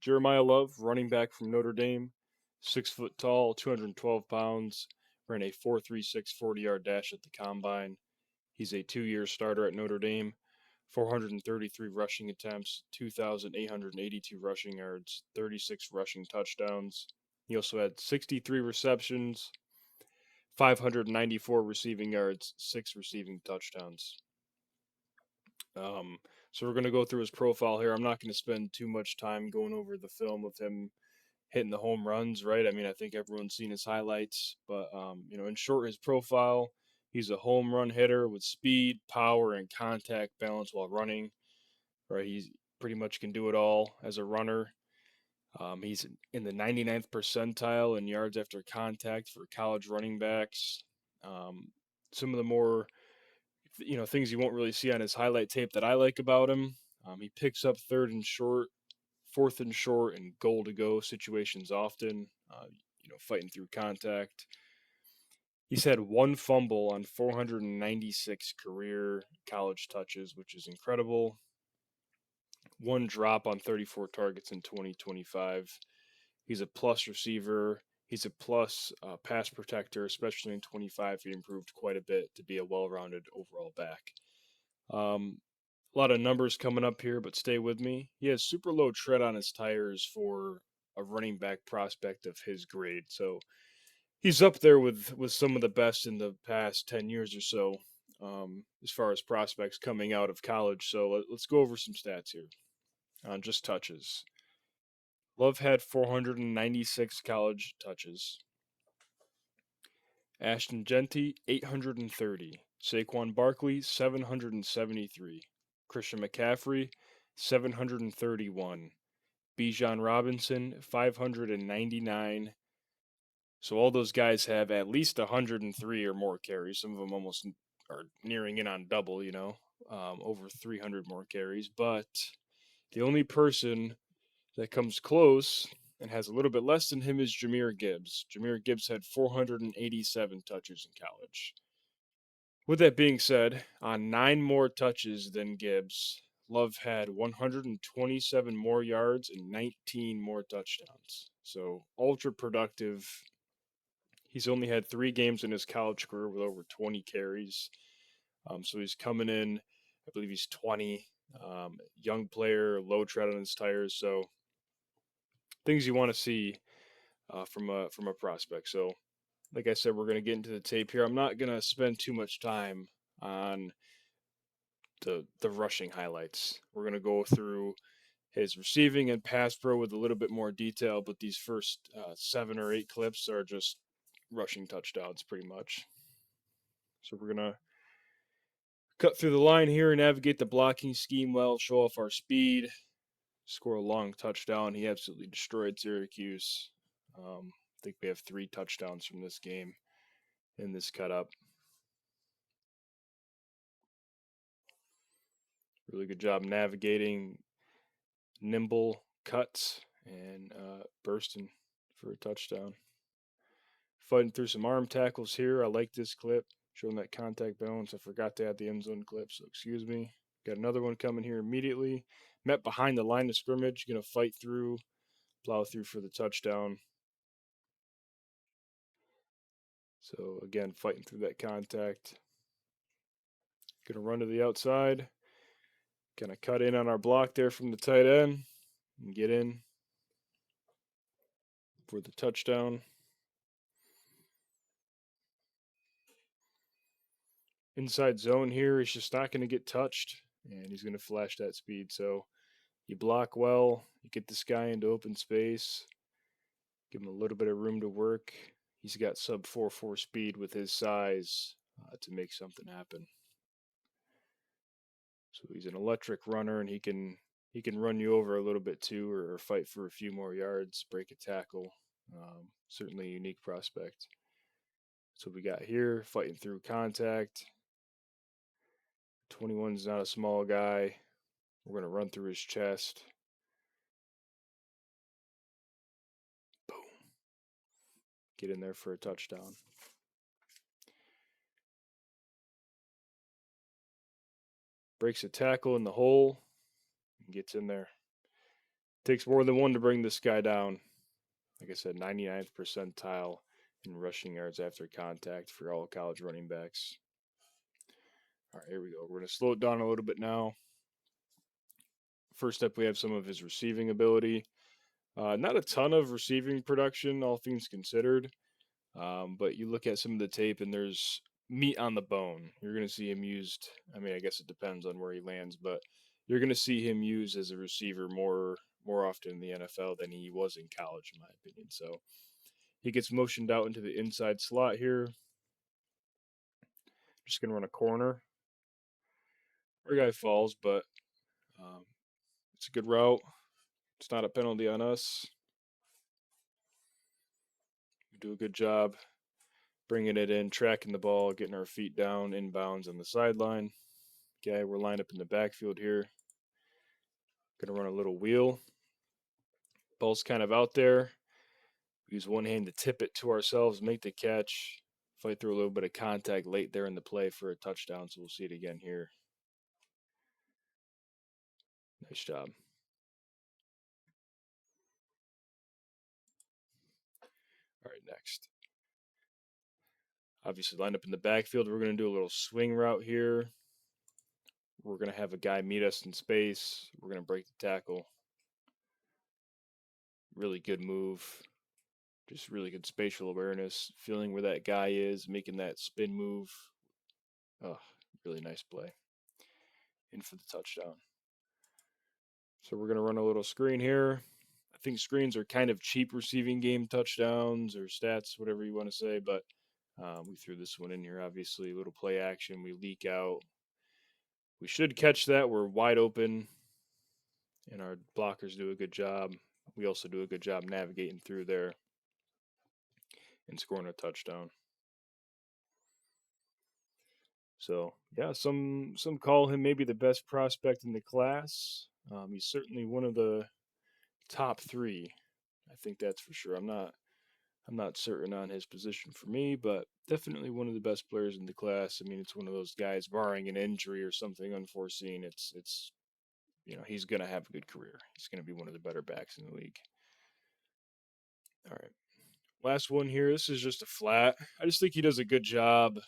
Jeremiah Love, running back from Notre Dame, 6 foot tall, 212 pounds, ran a 4.36 40-yard dash at the combine. He's a 2-year starter at Notre Dame, 433 rushing attempts, 2,882 rushing yards, 36 rushing touchdowns. He also had 63 receptions, 594 receiving yards, 6 receiving touchdowns. Um, so we're going to go through his profile here. I'm not going to spend too much time going over the film of him hitting the home runs, right? I mean, I think everyone's seen his highlights, but in short, his profile, he's a home run hitter with speed, power, and contact balance while running. Right, he's pretty much can do it all as a runner. He's in the 99th percentile in yards after contact for college running backs. Um, some of the more things you won't really see on his highlight tape that I like about him. He picks up third and short, fourth and short, and goal to go situations often. Fighting through contact. He's had one fumble on 496 career college touches, which is incredible. One drop on 34 targets in 2025. He's a plus receiver. He's a plus pass protector, especially in 25. He improved quite a bit to be a well-rounded overall back. A lot of numbers coming up here, but stay with me. He has super low tread on his tires for a running back prospect of his grade. So he's up there with some of the best in the past 10 years or so, as far as prospects coming out of college. So let's go over some stats here on just touches. Love had 496 college touches. Ashton Genty, 830. Saquon Barkley, 773. Christian McCaffrey, 731. Bijan Robinson, 599. So all those guys have at least 103 or more carries. Some of them almost are nearing in on double, over 300 more carries. But the only person that comes close and has a little bit less than him is Jahmyr Gibbs. Jahmyr Gibbs had 487 touches in college. With that being said, on 9 more touches than Gibbs, Love had 127 more yards and 19 more touchdowns. So ultra productive. He's only had 3 games in his college career with over 20 carries. So he's coming in, I believe he's 20, young player, low tread on his tires. So things you want to see from a prospect. So, like I said, we're going to get into the tape here. I'm not going to spend too much time on the rushing highlights. We're going to go through his receiving and pass pro with a little bit more detail, but these first 7 or 8 clips are just rushing touchdowns, pretty much. So we're going to cut through the line here and navigate the blocking scheme well, show off our speed, score a long touchdown. He absolutely destroyed Syracuse. I think we have 3 touchdowns from this game in this cut up. Really good job navigating nimble cuts and bursting for a touchdown. Fighting through some arm tackles here. I like this clip, showing that contact balance. I forgot to add the end zone clip, so excuse me. Got another one coming here immediately. Met behind the line of scrimmage, going to fight through, plow through for the touchdown. So again, fighting through that contact. Going to run to the outside. Going to cut in on our block there from the tight end and get in for the touchdown. Inside zone here, he's just not going to get touched, and he's going to flash that speed. So you block well, you get this guy into open space, give him a little bit of room to work. He's got sub 4.4 speed with his size to make something happen. So he's an electric runner, and he can run you over a little bit too, or fight for a few more yards, break a tackle. Certainly a unique prospect. So we got here, fighting through contact. 21 is not a small guy. We're going to run through his chest. Boom. Get in there for a touchdown. Breaks a tackle in the hole and gets in there. Takes more than one to bring this guy down. Like I said, 99th percentile in rushing yards after contact for all college running backs. All right, here we go. We're going to slow it down a little bit now. First up, we have some of his receiving ability. Not a ton of receiving production, all things considered. But you look at some of the tape and there's meat on the bone. You're going to see him used. I mean, I guess it depends on where he lands, but you're going to see him used as a receiver more often in the NFL than he was in college, in my opinion. So he gets motioned out into the inside slot here. Just going to run a corner. Our guy falls, but um, it's a good route. It's not a penalty on us. We do a good job bringing it in, tracking the ball, getting our feet down, inbounds on the sideline. Okay, we're lined up in the backfield here. Gonna run a little wheel. Ball's kind of out there. Use one hand to tip it to ourselves, make the catch, fight through a little bit of contact late there in the play for a touchdown. So we'll see it again here. Nice job. All right, next. Obviously, lined up in the backfield. We're going to do a little swing route here. We're going to have a guy meet us in space. We're going to break the tackle. Really good move. Just really good spatial awareness, feeling where that guy is, making that spin move. Oh, really nice play. In for the touchdown. So we're going to run a little screen here. I think screens are kind of cheap receiving game touchdowns or stats, whatever you want to say, but we threw this one in here, obviously. A little play action. We leak out. We should catch that. We're wide open, and our blockers do a good job. We also do a good job navigating through there and scoring a touchdown. So yeah, some call him maybe the best prospect in the class. He's certainly one of the top three. I think that's for sure. I'm not certain on his position for me, but definitely one of the best players in the class. I mean, it's one of those guys, barring an injury or something unforeseen, it's he's gonna have a good career. He's gonna be one of the better backs in the league. All right, last one here. This is just a flat. I just think he does a good job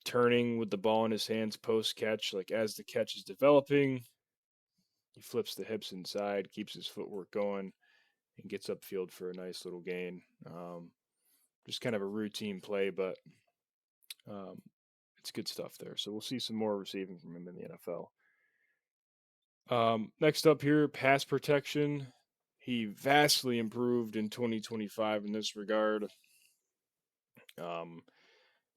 turning with the ball in his hands post catch. Like as the catch is developing, he flips the hips inside, keeps his footwork going, and gets upfield for a nice little gain. Just kind of a routine play, but um, it's good stuff there. So we'll see some more receiving from him in the NFL. Next up here, pass protection. He vastly improved in 2025 in this regard, um,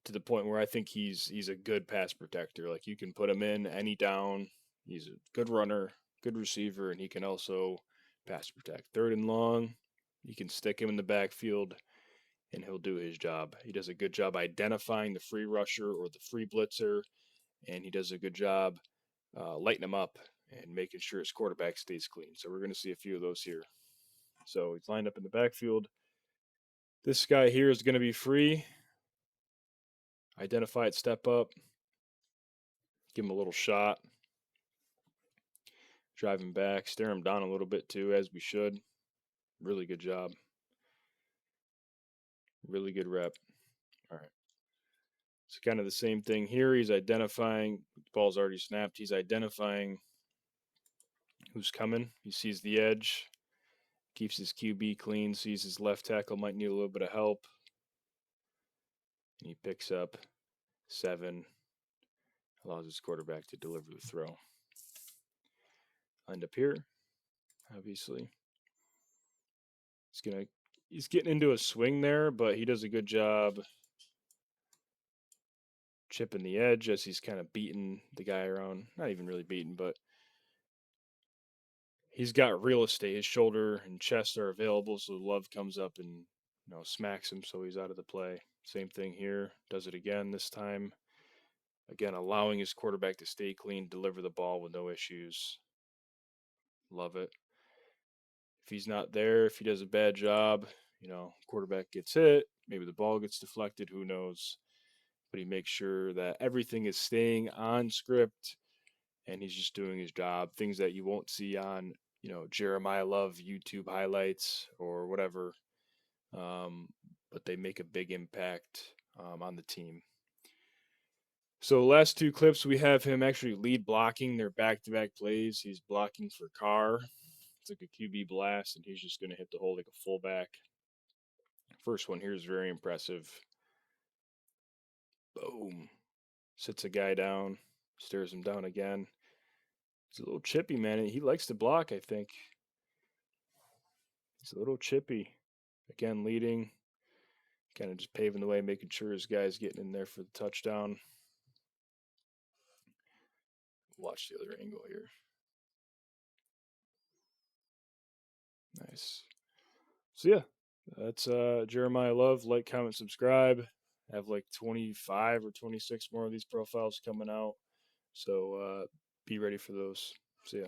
to the point where I think he's a good pass protector. Like you can put him in any down. He's a good runner, good receiver, and he can also pass protect. Third and long, you can stick him in the backfield, and he'll do his job. He does a good job identifying the free rusher or the free blitzer, and he does a good job lighting him up and making sure his quarterback stays clean. So we're going to see a few of those here. So he's lined up in the backfield. This guy here is going to be free. Identify it, step up, give him a little shot, drive him back, stare him down a little bit too, as we should. Really good job. Really good rep. All right. It's kind of the same thing here. He's identifying, the ball's already snapped. He's identifying who's coming. He sees the edge, keeps his QB clean, sees his left tackle might need a little bit of help. And he picks up 7, allows his quarterback to deliver the throw. End up here, obviously. He's getting into a swing there, but he does a good job chipping the edge as he's kind of beating the guy around. Not even really beating, but he's got real estate. His shoulder and chest are available, so the Love comes up and smacks him, so he's out of the play. Same thing here. Does it again this time. Again, allowing his quarterback to stay clean, deliver the ball with no issues. Love it. If he's not there, if he does a bad job, quarterback gets hit, maybe the ball gets deflected, who knows. But he makes sure that everything is staying on script and he's just doing his job. Things that you won't see on Jeremiah Love YouTube highlights or whatever. But they make a big impact on the team. So last two clips, we have him actually lead blocking their back-to-back plays. He's blocking for Carr. It's like a QB blast, and he's just going to hit the hole like a fullback. First one here is very impressive. Boom. Sits a guy down, stares him down again. He's a little chippy, man. He likes to block, I think. He's a little chippy. Again, leading, kind of just paving the way, making sure his guy's getting in there for the touchdown. Watch the other angle here. Nice. So yeah, that's Jeremiah Love. Like, comment, subscribe. I have like 25 or 26 more of these profiles coming out. So be ready for those. See ya.